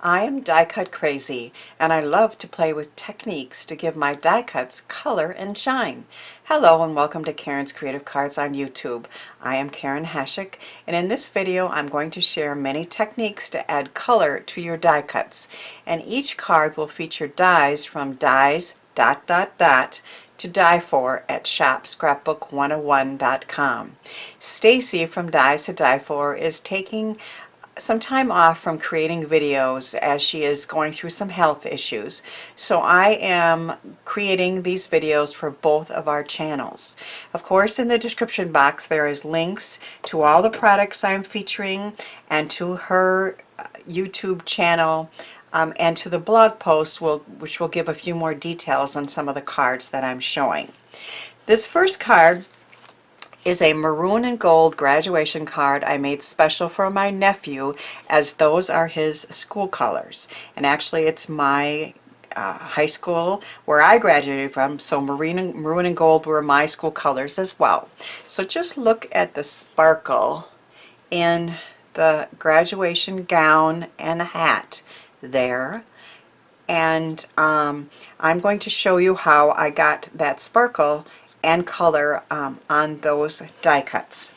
I am die cut crazy, and I love to play with techniques to give my die cuts color and shine. Hello and welcome to Karen's Creative Cards on YouTube. I am Karen Hashik, and in this video I'm going to share many techniques to add color to your die cuts. And each card will feature dies from dies ... to die for at shopscrapbook101.com. Stacy from Dies to Die For is taking some time off from creating videos as she is going through some health issues. So I am creating these videos for both of our channels. Of course, in the description box there is links to all the products I'm featuring and to her YouTube channel and to the blog post which will give a few more details on some of the cards that I'm showing. This first card is a maroon and gold graduation card I made special for my nephew, as those are his school colors. And actually it's my high school where I graduated from, so maroon and gold were my school colors as well. So just look at the sparkle in the graduation gown and hat there. And I'm going to show you how I got that sparkle and color on those die cuts.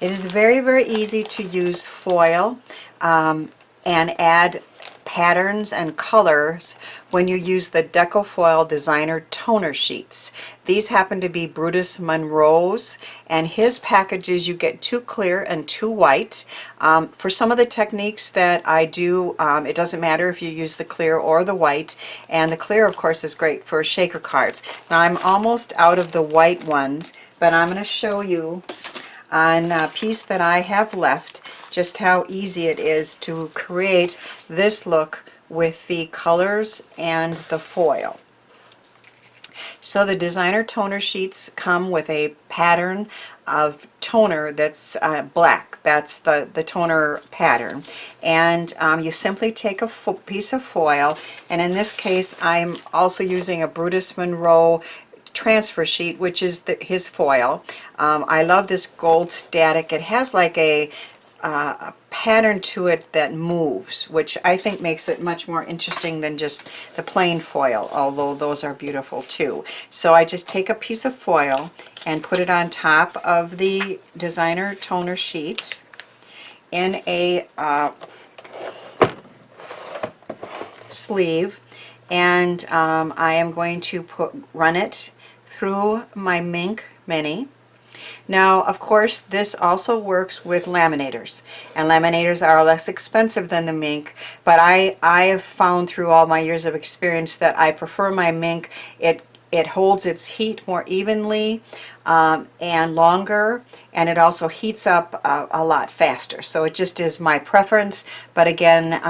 It is very easy to use foil and add patterns and colors when you use the Deco Foil Designer Toner Sheets. These happen to be Brutus Monroe's, and his packages you get 2 clear and 2 white. For some of the techniques that I do, it doesn't matter if you use the clear or the white, and the clear of course is great for shaker cards. Now I'm almost out of the white ones, but I'm going to show you on a piece that I have left just how easy it is to create this look with the colors and the foil. So the designer toner sheets come with a pattern of toner that's black. That's the toner pattern. And you simply take a piece of foil, and in this case I'm also using a Brutus Monroe transfer sheet, which is his foil. I love this gold static. It has like a pattern to it that moves, which I think makes it much more interesting than just the plain foil, although those are beautiful too. So I just take a piece of foil and put it on top of the designer toner sheet in a sleeve, and I am going to run it through my Mink Mini. Now, of course, this also works with laminators, and laminators are less expensive than the Mink, but I have found through all my years of experience that I prefer my Mink. It holds its heat more evenly and longer, and it also heats up a lot faster. So it just is my preference, but again,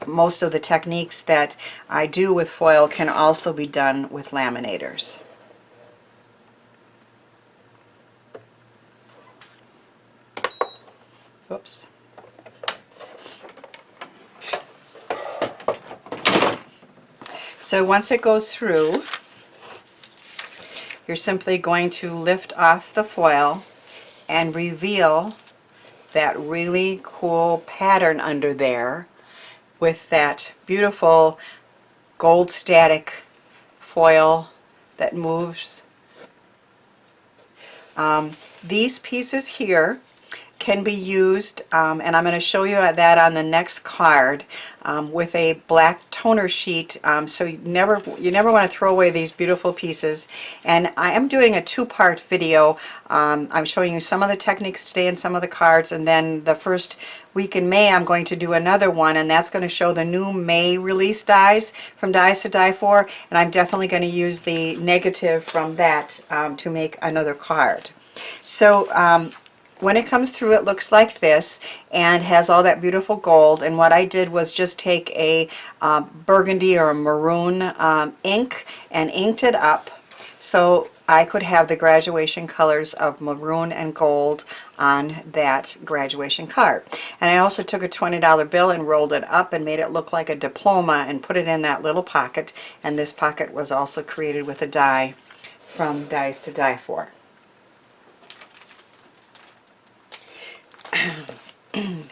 most of the techniques that I do with foil can also be done with laminators. Oops. So once it goes through, you're simply going to lift off the foil and reveal that really cool pattern under there with that beautiful gold static foil that moves. These pieces here can be used, and I'm going to show you that on the next card, with a black toner sheet, so you never want to throw away these beautiful pieces. And I am doing a 2-part video. I'm showing you some of the techniques today and some of the cards, and then the first week in May I'm going to do another one, and that's going to show the new May release dies from Dies to Die For, and I'm definitely going to use the negative from that to make another card. So when it comes through, it looks like this and has all that beautiful gold. And what I did was just take a burgundy or a maroon ink and inked it up so I could have the graduation colors of maroon and gold on that graduation card. And I also took a $20 bill and rolled it up and made it look like a diploma and put it in that little pocket. And this pocket was also created with a die from Dies to Die For.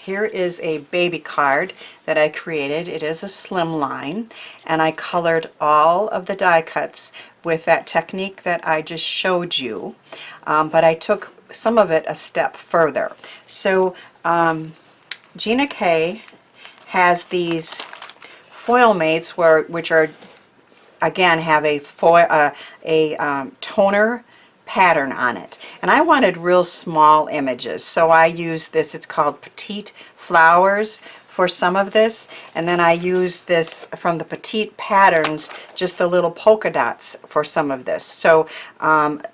here is a baby card that I created. It is a slim line, and I colored all of the die cuts with that technique that I just showed you, but I took some of it a step further. So Gina K has these foil mates which are, again, have a toner pattern on it, and I wanted real small images, so I used this. It's called Petite flowers for some of this, and then I used this from the Petite patterns, just the little polka dots for some of this. So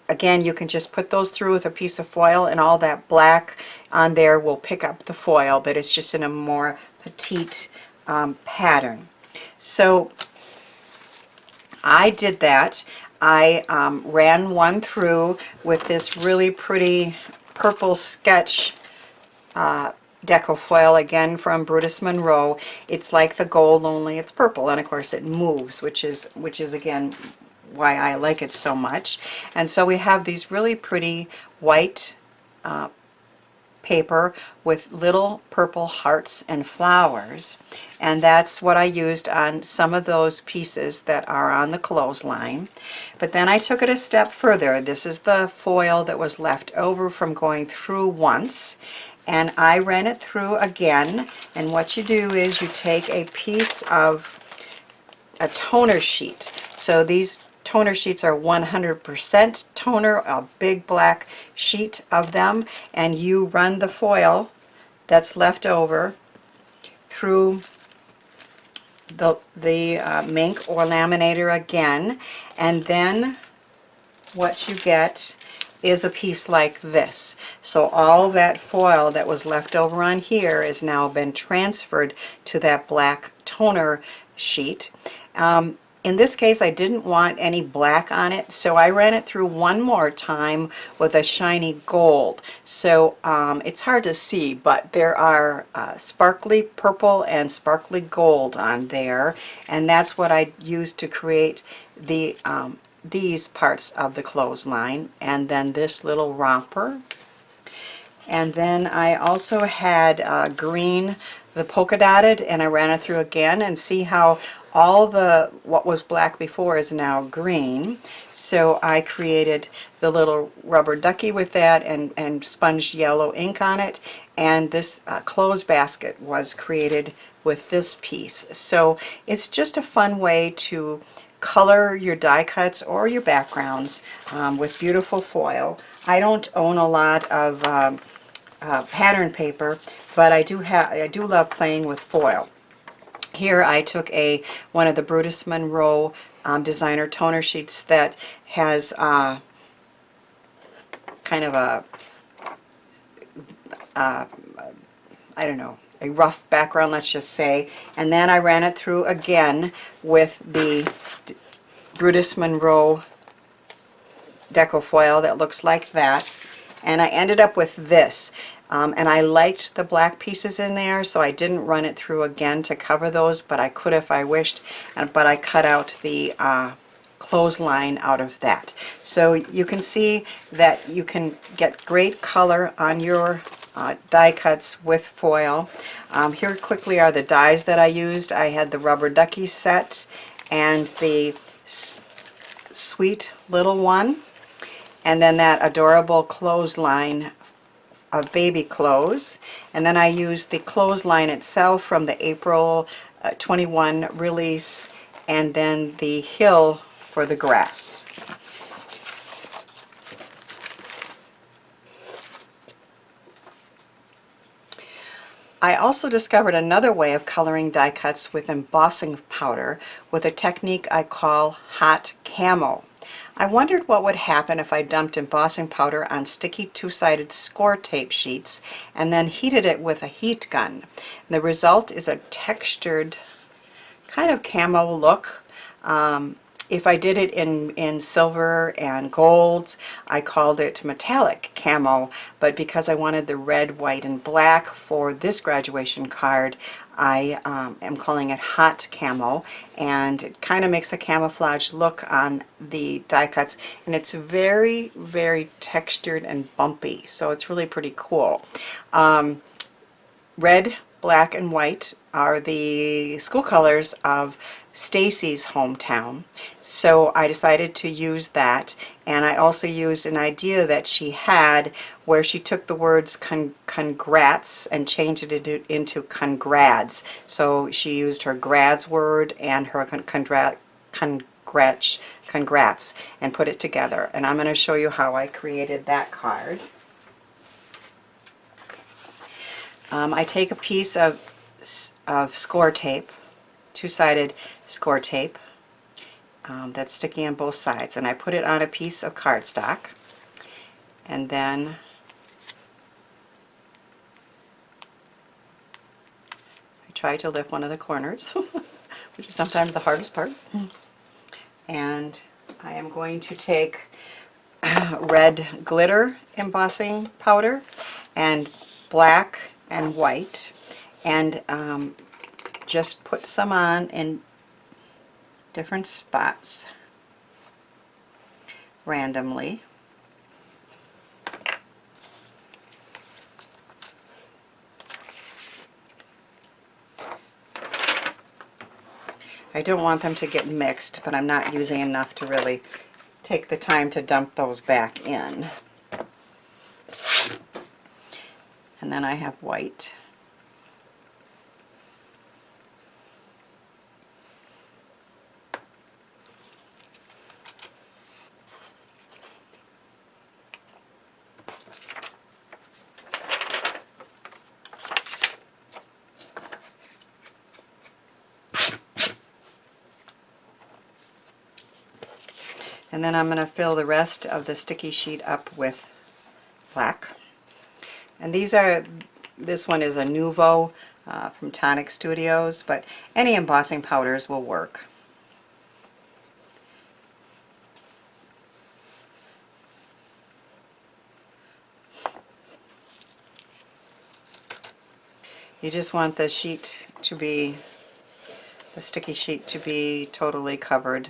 again, you can just put those through with a piece of foil, and all that black on there will pick up the foil, but it's just in a more petite pattern. So I did that. I ran one through with this really pretty purple sketch deco foil, again from Brutus Monroe. It's like the gold, only it's purple, and of course it moves, which is again why I like it so much. And so we have these really pretty white paper with little purple hearts and flowers, and that's what I used on some of those pieces that are on the clothesline. But then I took it a step further. This is the foil that was left over from going through once, and I ran it through again. And what you do is you take a piece of a toner sheet. So these toner sheets are 100% toner, a big black sheet of them, and you run the foil that's left over through the Mink or laminator again, and then what you get is a piece like this. So all that foil that was left over on here has now been transferred to that black toner sheet. In this case, I didn't want any black on it, so I ran it through one more time with a shiny gold. So it's hard to see, but there are sparkly purple and sparkly gold on there, and that's what I used to create the these parts of the clothesline, and then this little romper. And then I also had green, the polka dotted, and I ran it through again, and see how all the what was black before is now green. So I created the little rubber ducky with that, and sponged yellow ink on it, and this clothes basket was created with this piece. So it's just a fun way to color your die cuts or your backgrounds with beautiful foil. I don't own a lot of pattern paper, but I do love playing with foil. Here I took one of the Brutus Monroe designer toner sheets that has kind of a I don't know, a rough background, let's just say, and then I ran it through again with the Brutus Monroe deco foil that looks like that, and I ended up with this. And I liked the black pieces in there, so I didn't run it through again to cover those, but I could if I wished, but I cut out the clothesline out of that. So you can see that you can get great color on your die cuts with foil. Here quickly are the dies that I used. I had the rubber ducky set and the sweet little one, and then that adorable clothesline of baby clothes, and then I used the clothesline itself from the April 21 release, and then the hill for the grass. I also discovered another way of coloring die cuts with embossing powder with a technique I call hot camo. I wondered what would happen if I dumped embossing powder on sticky two-sided score tape sheets and then heated it with a heat gun. And the result is a textured kind of camo look. If I did it in silver and golds, I called it metallic camo, but because I wanted the red, white, and black for this graduation card, I am calling it hot camo, and it kind of makes a camouflage look on the die cuts, and it's very, very textured and bumpy, so it's really pretty cool. red, black, and white are the school colors of Stacy's hometown. So I decided to use that, and I also used an idea that she had where she took the words congrats and changed it into congrads. So she used her grads word and her congrats and put it together. And I'm going to show you how I created that card. I take a piece of score tape, two-sided score tape that's sticky on both sides, and I put it on a piece of cardstock, and then I try to lift one of the corners, which is sometimes the hardest part. And I am going to take red glitter embossing powder and black and white, and just put some on in different spots randomly. I don't want them to get mixed, but I'm not using enough to really take the time to dump those back in. And then I have white. And then I'm going to fill the rest of the sticky sheet up with black. And this one is a Nuvo from Tonic Studios, but any embossing powders will work. You just want the sheet to be, the sticky sheet to be totally covered.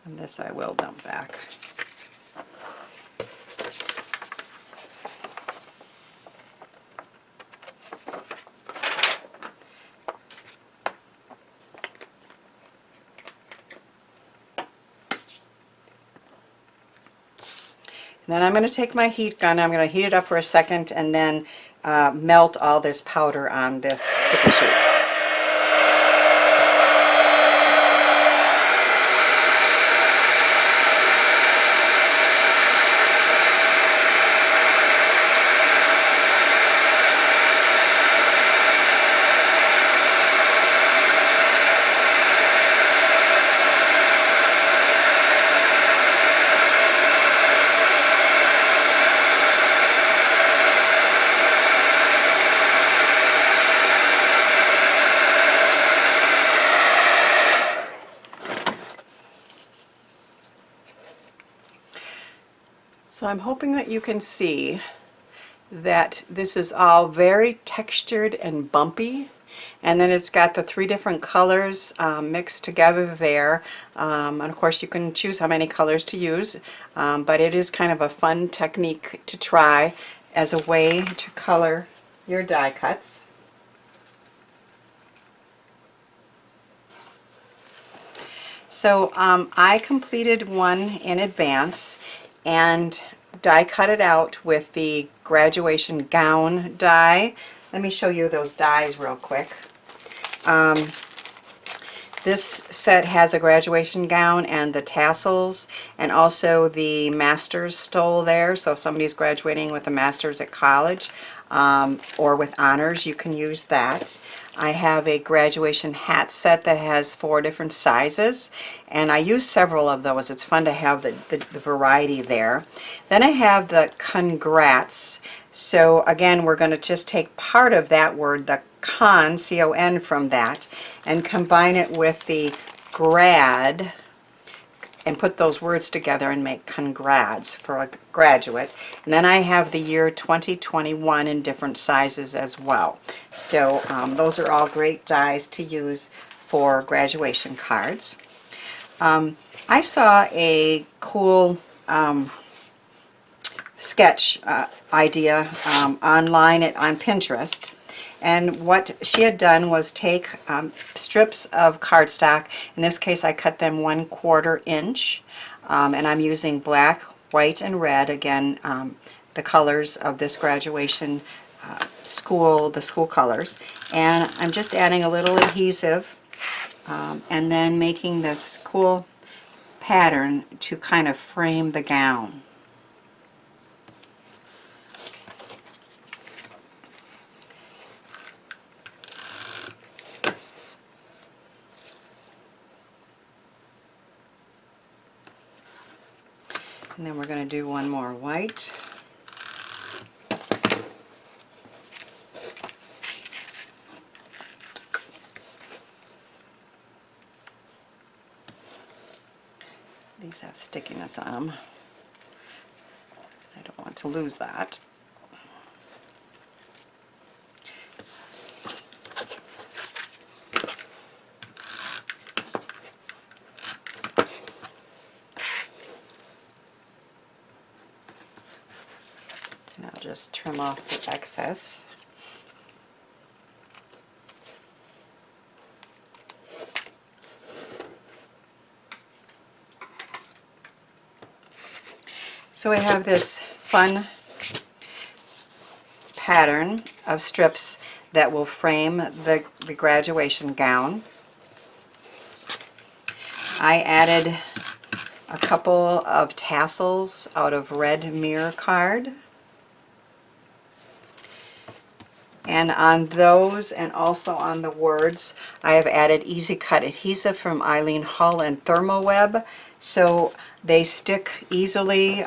And this I will dump back. And then I'm going to take my heat gun, I'm going to heat it up for a second, and then melt all this powder on this sticky sheet. So I'm hoping that you can see that this is all very textured and bumpy, and then it's got the three different colors mixed together there, and of course you can choose how many colors to use, but it is kind of a fun technique to try as a way to color your die cuts. So I completed one in advance and die cut it out with the graduation gown die. Let me show you those dies real quick. This set has a graduation gown and the tassels, and also the master's stole there, so if somebody's graduating with a master's at college or with honors, you can use that. I have a graduation hat set that has 4 different sizes, and I use several of those. It's fun to have the variety there. Then I have the congrats. So again, we're going to just take part of that word, the con, C-O-N, from that, and combine it with the grad and put those words together and make congrats for a graduate. And then I have the year 2021 in different sizes as well. So those are all great dies to use for graduation cards. I saw a cool sketch idea online on Pinterest, and what she had done was take strips of cardstock. In this case I cut them 1/4 inch, and I'm using black, white, and red, again the colors of this graduation the school colors, and I'm just adding a little adhesive and then making this cool pattern to kind of frame the gown. And then we're going to do one more white. These have stickiness on them. I don't want to lose that. And I'll just trim off the excess. So I have this fun pattern of strips that will frame the graduation gown. I added a couple of tassels out of red mirror card. And on those, and also on the words, I have added Easy Cut adhesive from Eileen Hull and Thermoweb, so they stick easily.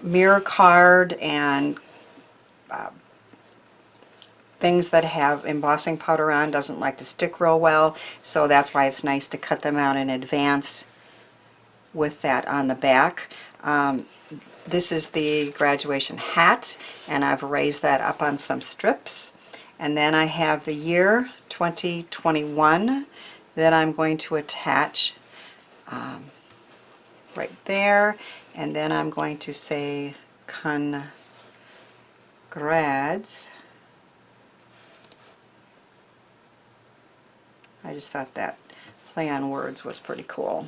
Mirror card and things that have embossing powder on doesn't like to stick real well, so that's why it's nice to cut them out in advance with that on the back. This is the graduation hat, and I've raised that up on some strips. And then I have the year 2021 that I'm going to attach right there. And then I'm going to say Congrads. I just thought that play on words was pretty cool.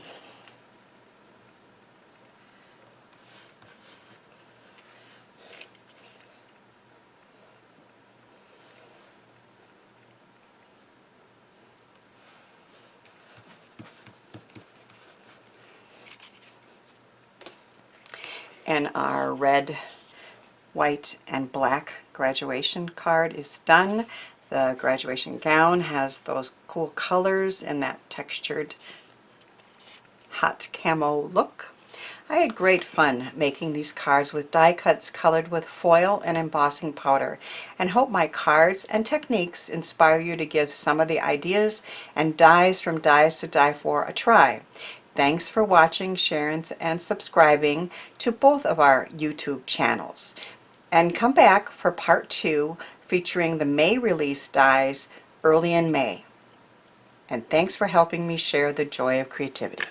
And our red, white, and black graduation card is done. The graduation gown has those cool colors and that textured hot camo look. I had great fun making these cards with die cuts colored with foil and embossing powder, and hope my cards and techniques inspire you to give some of the ideas and dies from Dies to Die For a try. Thanks for watching, sharing, and subscribing to both of our YouTube channels. And come back for part 2 featuring the May release dies early in May. And thanks for helping me share the joy of creativity.